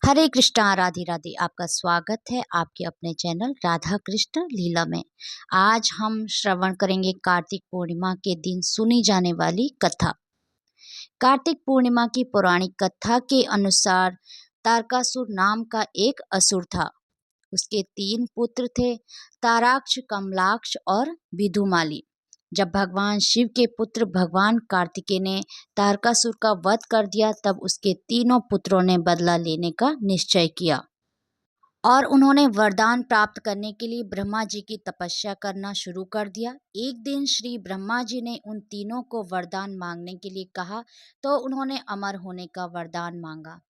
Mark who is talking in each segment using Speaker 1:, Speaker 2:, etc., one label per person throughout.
Speaker 1: हरे कृष्णा राधे राधे। आपका स्वागत है आपके अपने चैनल राधा कृष्ण लीला में। आज हम श्रवण करेंगे कार्तिक पूर्णिमा के दिन सुनी जाने वाली कथा। कार्तिक पूर्णिमा की पौराणिक कथा के अनुसार तारकासुर नाम का एक असुर था। उसके 3 पुत्र थे, ताराक्ष, कमलाक्ष और विधुमाली। जब भगवान शिव के पुत्र भगवान कार्तिकेय ने तारकासुर का वध कर दिया, तब उसके तीनों पुत्रों ने बदला लेने का निश्चय किया और उन्होंने वरदान प्राप्त करने के लिए ब्रह्मा जी की तपस्या करना शुरू कर दिया। एक दिन श्री ब्रह्मा जी ने उन तीनों को वरदान मांगने के लिए कहा, तो उन्होंने अमर होने का वरदान मांगा।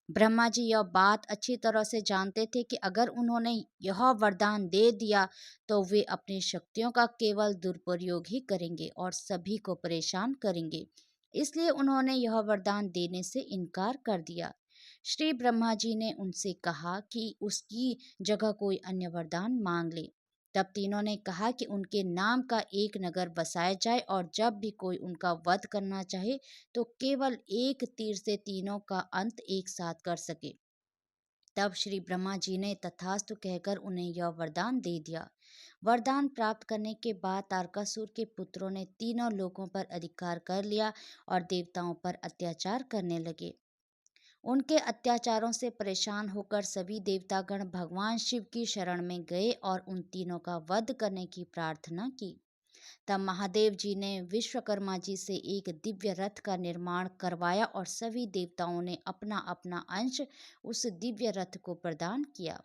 Speaker 1: ब्रह्मा जी यह बात अच्छी तरह से जानते थे कि अगर उन्होंने यह वरदान दे दिया तो वे अपनी शक्तियों का केवल दुरुपयोग ही करेंगे और सभी को परेशान करेंगे। इसलिए उन्होंने यह वरदान देने से इनकार कर दिया। श्री ब्रह्मा जी ने उनसे कहा कि उसकी जगह कोई अन्य वरदान मांग ले। तब तीनों ने कहा कि उनके नाम का एक नगर बसाया जाए और जब भी कोई उनका वध करना चाहे तो केवल एक तीर से तीनों का अंत एक साथ कर सके। तब श्री ब्रह्मा जी ने तथास्तु कहकर उन्हें यह वरदान दे दिया। वरदान प्राप्त करने के बाद तारकासुर के पुत्रों ने तीनों लोगों पर अधिकार कर लिया और देवताओं पर अत्याचार करने लगे। उनके अत्याचारों से परेशान होकर सभी देवतागण भगवान शिव की शरण में गए और उन तीनों का वध करने की प्रार्थना की। तब महादेव जी ने विश्वकर्मा जी से एक दिव्य रथ का निर्माण करवाया और सभी देवताओं ने अपना अपना अंश उस दिव्य रथ को प्रदान किया।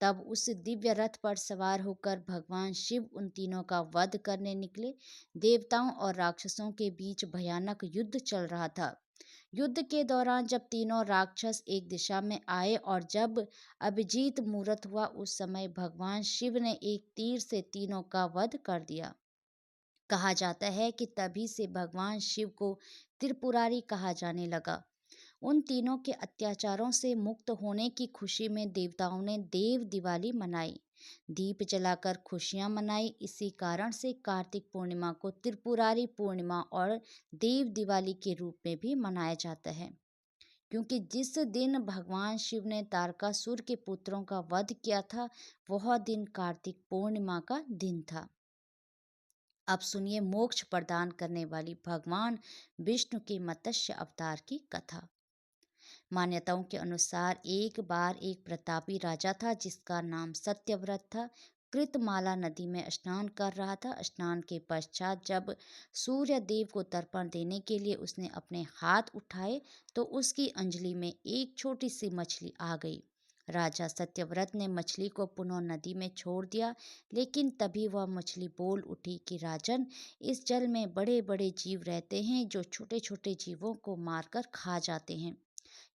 Speaker 1: तब उस दिव्य रथ पर सवार होकर भगवान शिव उन तीनों का वध करने निकले। देवताओं और राक्षसों के बीच भयानक युद्ध चल रहा था। युद्ध के दौरान जब तीनों राक्षस एक दिशा में आए और जब अभिजीत मुहूर्त हुआ, उस समय भगवान शिव ने एक तीर से तीनों का वध कर दिया। कहा जाता है कि तभी से भगवान शिव को त्रिपुरारी कहा जाने लगा। उन तीनों के अत्याचारों से मुक्त होने की खुशी में देवताओं ने देव दिवाली मनाई, दीप जलाकर खुशियां मनाई। इसी कारण से कार्तिक पूर्णिमा को त्रिपुरारी पूर्णिमा और देव दिवाली के रूप में भी मनाया जाता है, क्योंकि जिस दिन भगवान शिव ने तारकासुर के पुत्रों का वध किया था, वह दिन कार्तिक पूर्णिमा का दिन था। अब सुनिए मोक्ष प्रदान करने वाली भगवान विष्णु के मत्स्य अवतार की कथा। मान्यताओं के अनुसार एक बार एक प्रतापी राजा था जिसका नाम सत्यव्रत था। कृतमाला नदी में स्नान कर रहा था। स्नान के पश्चात जब सूर्य देव को तर्पण देने के लिए उसने अपने हाथ उठाए तो उसकी अंजलि में एक छोटी सी मछली आ गई। राजा सत्यव्रत ने मछली को पुनः नदी में छोड़ दिया, लेकिन तभी वह मछली बोल उठी कि राजन, इस जल में बड़े बड़े जीव रहते हैं जो छोटे छोटे जीवों को मारकर खा जाते हैं।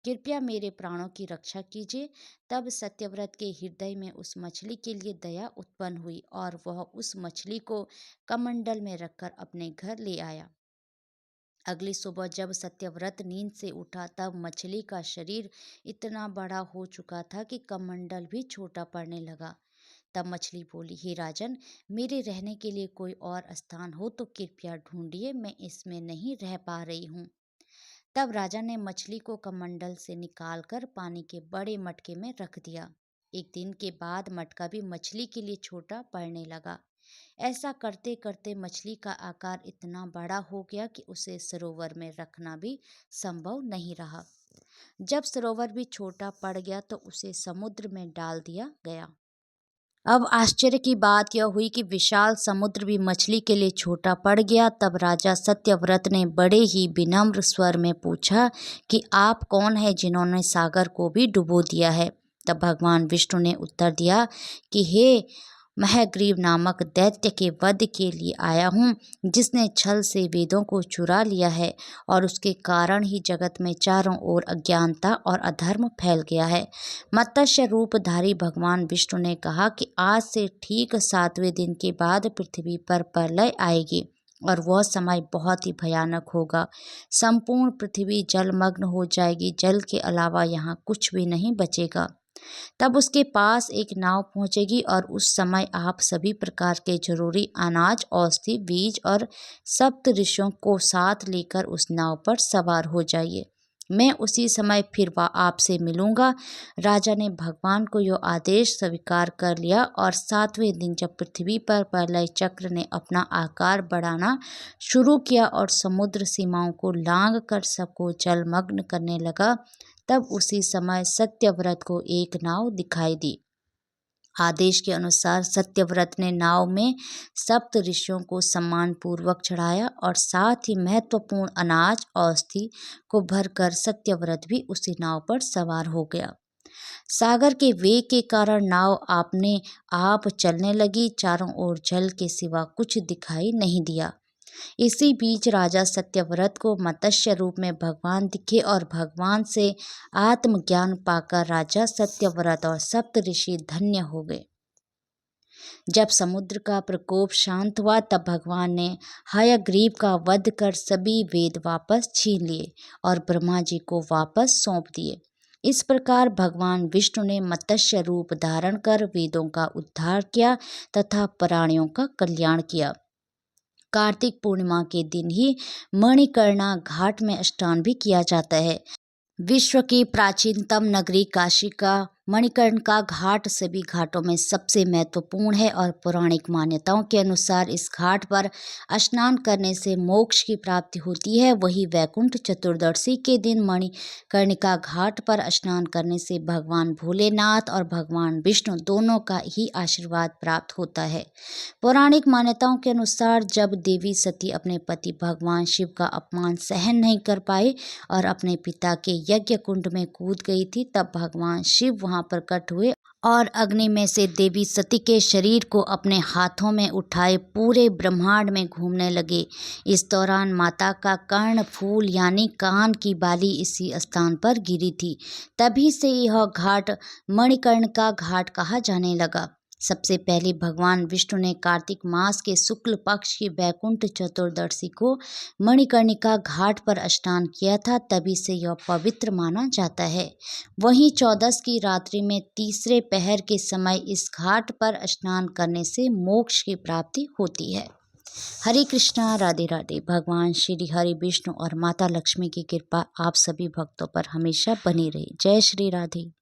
Speaker 1: कृपया मेरे प्राणों की रक्षा कीजिए। तब सत्यव्रत के हृदय में उस मछली के लिए दया उत्पन्न हुई और वह उस मछली को कमंडल में रखकर अपने घर ले आया। अगली सुबह जब सत्यव्रत नींद से उठा, तब मछली का शरीर इतना बड़ा हो चुका था कि कमंडल भी छोटा पड़ने लगा। तब मछली बोली, हे राजन, मेरे रहने के लिए कोई और स्थान हो तो कृपया ढूंढिए, मैं इसमें नहीं रह पा रही हूँ। तब राजा ने मछली को कमंडल से निकालकर पानी के बड़े मटके में रख दिया। एक दिन के बाद मटका भी मछली के लिए छोटा पड़ने लगा। ऐसा करते करते मछली का आकार इतना बड़ा हो गया कि उसे सरोवर में रखना भी संभव नहीं रहा। जब सरोवर भी छोटा पड़ गया तो उसे समुद्र में डाल दिया गया। अब आश्चर्य की बात यह हुई कि विशाल समुद्र भी मछली के लिए छोटा पड़ गया। तब राजा सत्यव्रत ने बड़े ही विनम्र स्वर में पूछा कि आप कौन है जिन्होंने सागर को भी डुबो दिया है। तब भगवान विष्णु ने उत्तर दिया कि हे महग्रीव नामक दैत्य के वध के लिए आया हूँ, जिसने छल से वेदों को चुरा लिया है और उसके कारण ही जगत में चारों ओर अज्ञानता और अधर्म फैल गया है। मत्स्य रूपधारी भगवान विष्णु ने कहा कि आज से ठीक 7वें दिन के बाद पृथ्वी पर प्रलय आएगी और वह समय बहुत ही भयानक होगा। संपूर्ण पृथ्वी जलमग्न हो जाएगी, जल के अलावा यहाँ कुछ भी नहीं बचेगा। तब उसके पास एक नाव पहुंचेगी और उस समय आप सभी प्रकार के जरूरी अनाज, औषधि, बीज और सप्त ऋषियों को साथ लेकर उस नाव पर सवार हो जाइए। मैं उसी समय फिर आपसे मिलूंगा। राजा ने भगवान को यह आदेश स्वीकार कर लिया और 7वें दिन जब पृथ्वी पर प्रलय चक्र ने अपना आकार बढ़ाना शुरू किया और समुद्र सीमाओं को लांघ कर सबको जलमग्न करने लगा, तब उसी समय सत्यव्रत को एक नाव दिखाई दी। आदेश के अनुसार सत्यव्रत ने नाव में सप्त ऋषियों को सम्मान पूर्वक चढ़ाया और साथ ही महत्वपूर्ण अनाज औषधि को भरकर सत्यव्रत भी उसी नाव पर सवार हो गया। सागर के वेग के कारण नाव अपने आप चलने लगी। चारों ओर जल के सिवा कुछ दिखाई नहीं दिया। इसी बीच राजा सत्यव्रत को मत्स्य रूप में भगवान दिखे और भगवान से आत्मज्ञान पाकर राजा सत्यव्रत और सप्तऋषि धन्य हो गए। जब समुद्र का प्रकोप शांत हुआ तब भगवान ने हयग्रीव का वध कर सभी वेद वापस छीन लिए और ब्रह्मा जी को वापस सौंप दिए। इस प्रकार भगवान विष्णु ने मत्स्य रूप धारण कर वेदों का उद्धार किया तथा प्राणियों का कल्याण किया। कार्तिक पूर्णिमा के दिन ही मणिकर्णा घाट में स्नान भी किया जाता है। विश्व की प्राचीनतम नगरी काशी का मणिकर्णिका घाट सभी घाटों में सबसे महत्वपूर्ण है और पौराणिक मान्यताओं के अनुसार इस घाट पर स्नान करने से मोक्ष की प्राप्ति होती है। वही वैकुंठ चतुर्दशी के दिन मणिकर्णिका घाट पर स्नान करने से भगवान भोलेनाथ और भगवान विष्णु दोनों का ही आशीर्वाद प्राप्त होता है। पौराणिक मान्यताओं के अनुसार जब देवी सती अपने पति भगवान शिव का अपमान सहन नहीं कर पाए और अपने पिता के यज्ञ कुंड में कूद गई थी, तब भगवान शिव वहां प्रकट हुए और अग्नि में से देवी सती के शरीर को अपने हाथों में उठाए पूरे ब्रह्मांड में घूमने लगे। इस दौरान माता का कर्ण फूल यानी कान की बाली इसी स्थान पर गिरी थी। तभी से यह घाट मणिकर्णिका घाट कहा जाने लगा। सबसे पहले भगवान विष्णु ने कार्तिक मास के शुक्ल पक्ष की वैकुंठ चतुर्दशी को मणिकर्णिका घाट पर स्नान किया था, तभी से यह पवित्र माना जाता है। वहीं 14 की रात्रि में तीसरे पहर के समय इस घाट पर स्नान करने से मोक्ष की प्राप्ति होती है। हरे कृष्णा, राधे राधे। भगवान श्री हरि विष्णु और माता लक्ष्मी की कृपा आप सभी भक्तों पर हमेशा बनी रहे। जय श्री राधे।